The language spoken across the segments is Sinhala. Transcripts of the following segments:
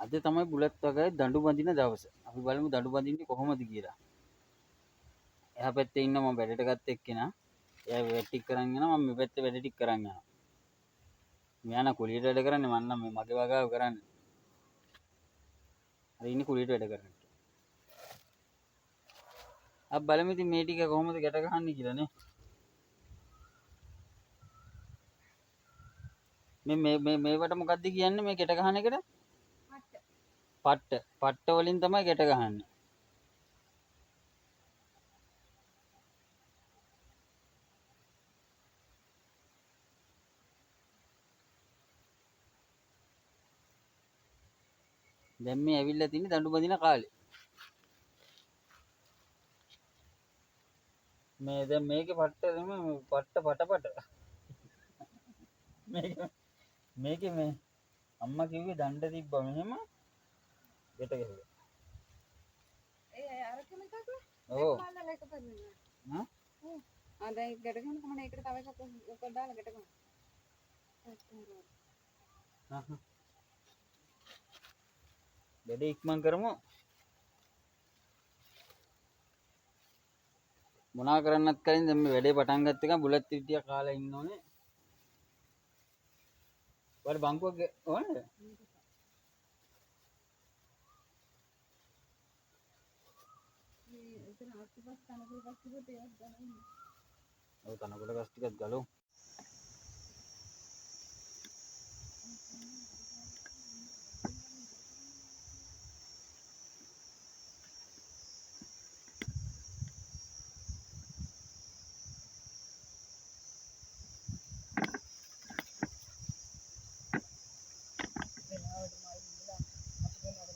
අද තමයි බුලත් වගේ දඬු බඳින දවස. අපි බලමු දඬු බඳින්නේ කොහොමද කියලා. එහා පැත්තේ ඉන්න මම වැඩට ගත්ත එක්කෙනා. එයා වැඩ ටික කරන් යනවා මම මේ පැත්තේ වැඩ ටික කරන් යනවා. මෙයා නම් කුලියට වැඩ කරන්නේ මම නම් මේ මගේ වගාව කරන්නේ. අර ඉන්නේ කුලියට වැඩ කරන්නේ. අපි බලමු ඉතින් මේ ටික කොහොමද ගැට ගහන්නේ කියලා නේ. මේවට මොකද්ද කියන්නේ මේ ගැට ගහන එකට? පට්ට වලින් තමයි ගැට ගහන්නේ. දැන් මේ ඇවිල්ලා තින්නේ දඬු බඳින කාලේ. මේ දැන් මේකේ පට්ට නෙමෙයි පට. මේකේ මේ අම්මා කිව්වේ දණ්ඩ තිබ්බා මෙහෙම ගෙට ගහුවා. ඒ අරකම එකක ඔව්. මල්ලලා එක පෙන්නනවා. හා? ඔව්. ආ දැන් ගැට ගන්න කොහොමද ඒකට තව එකක් උක දාලා ගැට ගන්න. වැඩ ඉක්මන් කරමු. මොනා කරන්නත් කලින් දැන් මේ වැඩේ පටන් ගත්ත එක බුලත් ටික කාලා ඉන්න ඕනේ. වල බංකුවක් ඕනේද? මේ එතන අත්පස් තනකොළ පස් ටිකත් ඒවත් ගන්න. ඔව් තනකොළ ගස් ටිකක් ගලවමු.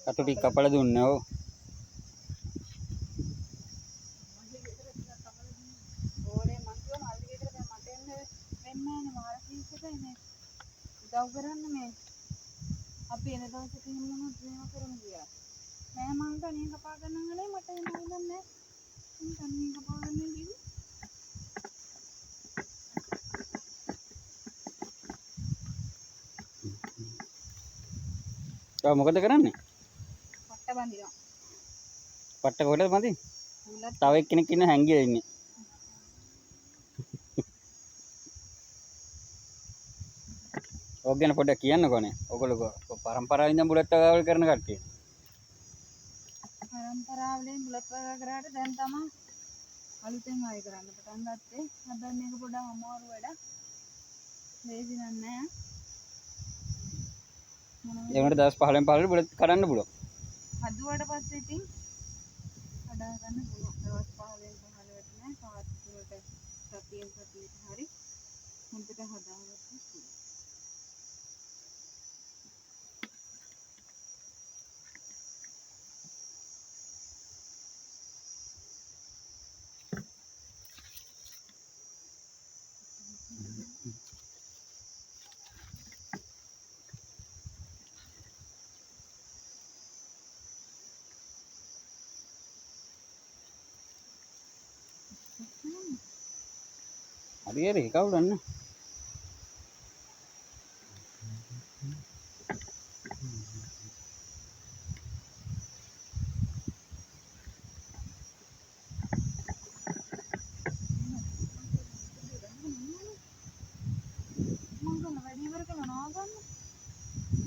කටු ටික කපලා දුන්නා ඔව්. ඕනේ මං කිව්වා මල්ලි ගෙදර දැන් මට එන්න වෙන්නේ නැහැ මාර කීකටයි මේ උදව් කරන්න මේ අපි එන දවසට එහෙම මොනවද මේවා කරමු කියලා. නෑ මං තනියෙන් කපා ගන්නම් නේ මට එන්න ඕනේ නැහැ. මං තනියෙන් කපා ගන්න කිව්වේ. ඔව් මොකද කරන්නේ? පට්ට බඳිනවා. පට්ට කොටද මදි? බුලත් තව එක්කෙනෙක් ඉන්න හැංගිලා ඉන්නේ. ඔක් ගැන පොඩ්ඩක් කියන්නකෝනේ. ඔයගොල්ලෝ පරම්පරාවෙන් ඉඳන් බුලත් වගාවල් කරන කට්ටිය. පරම්පරාවලින් බුලත් වගා කරාට දැන් තමයි අලුතෙන් ආයෙ කරන්න පටන් ගත්තේ. හදන්න එක පොඩ්ඩක් අමාරු වැඩක්. ලේසි නෑ. ඒකට දවස් 15න් 15 බුලත් කඩන්න පුළුවන්. හදුවට පස්සේ ඉතින් හදා ගන්න පුළුවන්. දවස් 15න් 15ට නෑ කාත් තුනට සතියෙන් සතියට හරි හොඳට හදාගත්තොත් පුළුවන්. හරි හරි කවුරුන්න?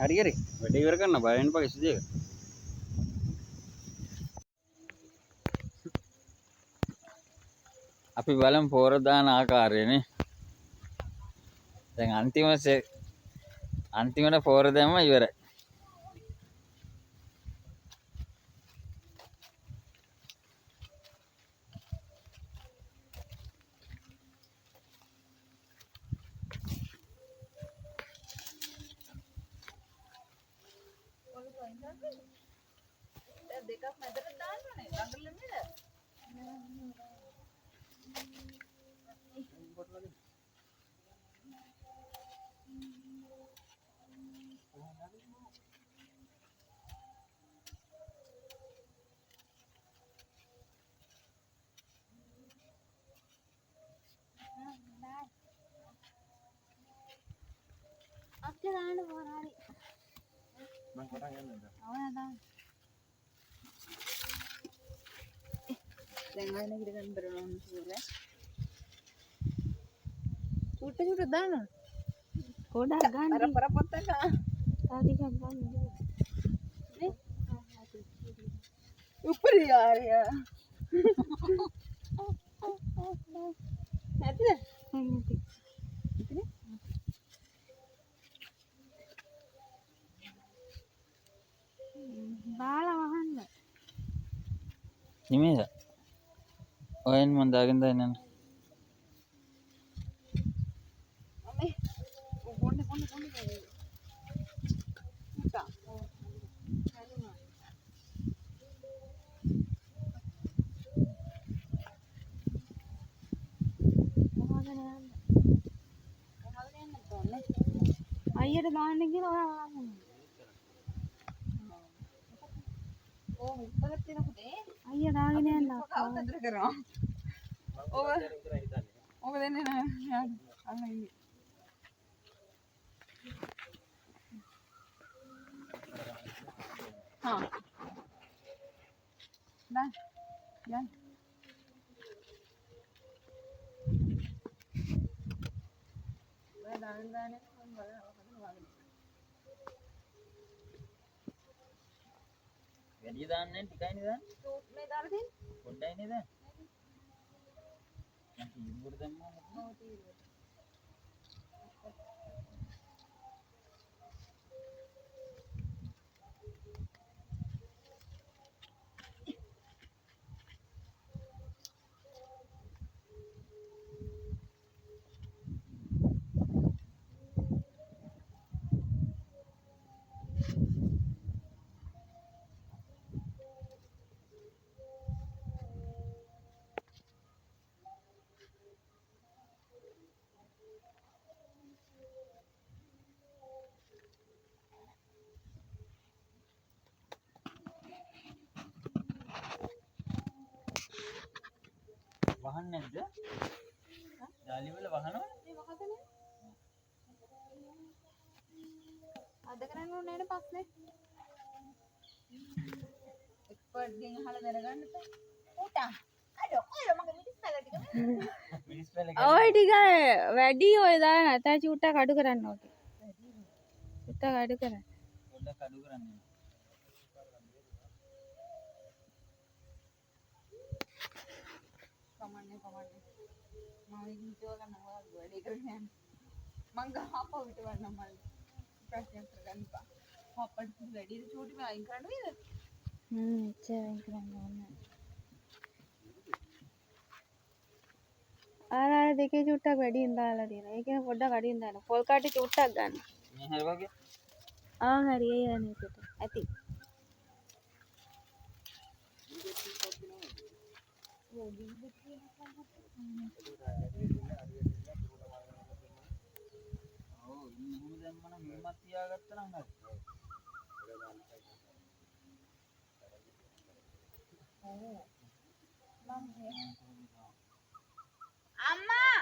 හරි හරි වැඩ ඉවර කරන්න බය වෙන්න එපා කිසි දෙයක. අපි බලමු පෝර දාන ආකාරයනේ. දැන් අන්තිමට පෝර දැම්ම ඉවරයි. දෙකක් මැදට දාන්නනේ ළඟට නෙමෙයි. අක්කේ දාන්න පොරාරි. දැන් ආයෙ නැගිට ගන්න බැරි වුණා කියලා. චුට්ට දානවා. ගොඩක් ගන්න. අර පොත්තක. තාටිකක් ගන්න. නේ? උපරි යාරියා. නැද්ද? නැති. ඉතින් බාලා වහන්න. නිමේද ඔයන් මන් දාගෙන දාන්න අනේ කොණ්ඩේ උටා හරිනවා මොනවද යන්න තෝන්නේ අයියට දාන්න කියලා ඔයා ආවම ඕ ඉස්සරහ තියෙන පුතේ අයියා දාගෙන යන්න කවුරුද කරනවා ඕක දෙන්නේ නැහැ අන්න ඉන්නේ हाँ ना यार मैं दाने कौन बड़ा වැඩි දාන්නේ ටිකයිනේ දාන්න सूट में डाल दें පොඩ්ඩයිනේ දාන්න මම ඉබුර දැම්මා වහන්නේ නැද්ද? ඩාලි වල වහනවා? මේ වහගෙන අද කරන්න ඕනේ නේ පස්සේ එක්ස්පර්ට් ගෙන් අහලා දැනගන්න බෑ උටා අඩෝ ඔය මගේ මිනිස් පැල ටික මිනිස් වල ඔය ටික වැඩි ඔය දාන නැතා චුට්ටක් අඩු කරන්න ඕකේ චුට්ටක් අඩු කරන්න පොඩ්ඩක් අඩු කරන්න කමන්නේ මම හිතුවා කරනවා වැඩි කරගෙන මං ගහපුවා විතර වන්න මල් ප්‍රශ්නයක් කරගන්න බා හොප්පට වැඩි චූටි මේ අයින් කරන්න වේද එච්චර අයින් කරන්න ඕනේ ආර දෙකේ චුට්ටක් වැඩියෙන් දාලා තියෙනවා ඒ කියන්නේ පොඩ්ඩක් අඩියෙන් දාන්න පොල් කාටි චුට්ටක් ගන්න මේ හැර වගේ හරි ඒ යන්නේ ඒකට ඇති ඔව් ඉන්නේ දැම්මම මෙහෙමත් තියාගත්තා නම් හරි අම්මා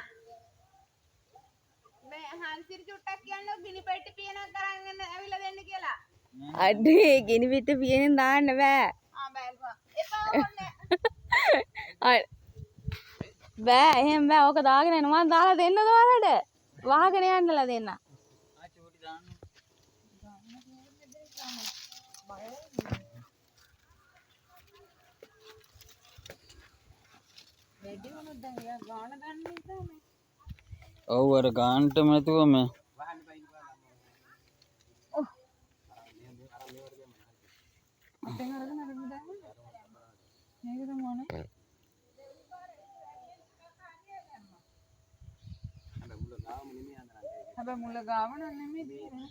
මේ හන්සිරි චුට්ටක් කියන්නේ ගිනි පෙට්ටි පියනක් කරගෙන ඇවිල්ලා දෙන්න කියලා අඩේ ගිනි පෙට්ටි පියනෙන් දාන්න බෑ බෑ එපා ඕනේ බෑ එහෙම බෑ ඕක දාගෙන යන්න මම දාලා දෙන්නද ඔයාලට වහගෙන යන්නලා දෙන්න ආ චූටි දාන්න වැඩි වුණොත් දැන් එයා ගාන ගන්න නිසා මේ ඔව් අර ගානටම නැතුව මේ අතෙන් අරගෙන අරගෙන දාන්න මේක තමයි ඕනේ හැබැයි මුල ගාව නම් නෙමෙයි තියෙන්නේ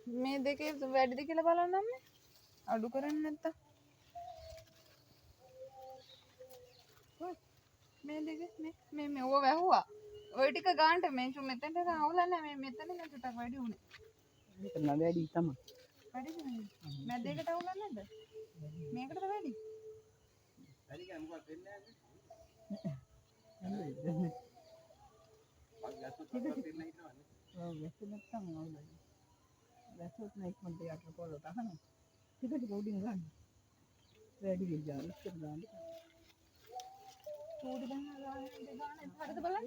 මේ දෙකේ වැඩිද කියලා බලන්නම් මේ අඩු කරන්නේ නැත්තම් මේ දෙකේ මේ ඕව වැහුවා ඔය ටික ගන්නට මේ මෙතනට අවුල නැහැ මේ මෙතන ටිකක් වැඩි උනේ මේක නඩ වැඩි තමයි වැඩිද මැද එකට අවුලක් නැද්ද මේකටද වැඩි වැඩි ගන්න මොකක්ද වෙන්නේ ඔව් වැස්ස නැත්තම් අවුලයි වැස්සොත් නැක්මන්ට යට පොළොට අහන ටික ටික උඩින් ගන්න වැඩි විදිහට ඉස්සර දාන්න චූටි දැන් ගාන හරිද බලන්න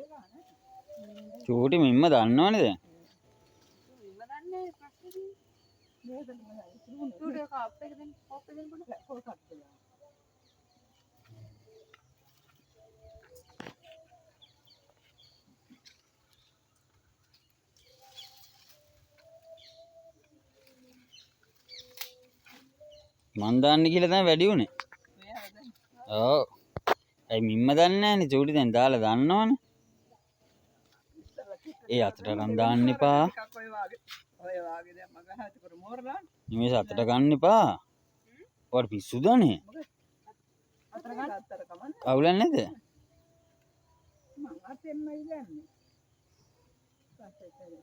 චූටි මිම්ම දන්නවනේ දැන්. ඉව දන්නේ ප්‍රශ්නේ මේකද බලන්න චූටි කප් එක දෙන්න කප් එක දෙන්න පොඩ්ඩක් කොල් කට් කරලා මන් දාන්න කියලා තමයි වැඩි උනේ. මෙයා හදන්න ඔව්. ඇයි මිම්ම දන්නේ නැන්නේ චූටි දැන් දාලා දන්නවනේ. ඒ අතට ගන්න දාන්න එපා. ටිකක් ඔය වාගේ දැන් මග හාත් කර මෝරලා මේ අතට ගන්න එපා. ඔයාට පිස්සුදනේ. අතර ගන්න අතර කමන්න කවුලක් නැද? මං අතෙන්මයි ගන්නේ පස්සේ තෙල්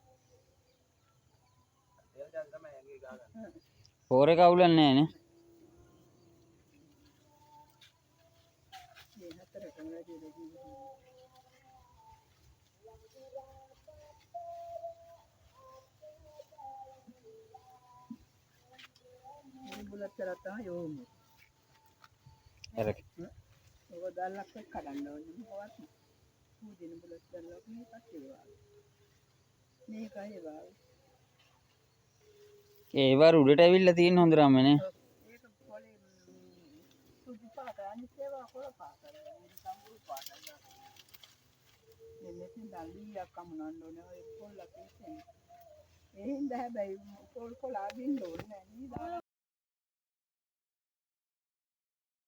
දැන් තමයි ඇඟේ ගාගන්න පෝරේ කවුලක් නැහැ නේ. මේ හතරට වැඩි දෙකක් මේ බුලත් කරා තමයි යෝමු අර ඔක දැල්ලක් එක්ක කඩන්න ඕනේ මොකවත් මුදින බුලත් දැල්ලක් මේකත් ඒවා මේකයි ඒවා ඒවර උඩට ඇවිල්ලා තියෙන හොඳ රමනේ. ඒක පොලේ සුදු පාට අනිත් ඒවා කොළ පාට සම්පූර්ණ පාට මෙතන දල්ලියක් අමුණන්න ඕනේ ඔය පොල්ලක් ඉන්නේ ඒ හින්දා හැබැයි පොල් කොළ අදින්න ඕනේ නෑ නේද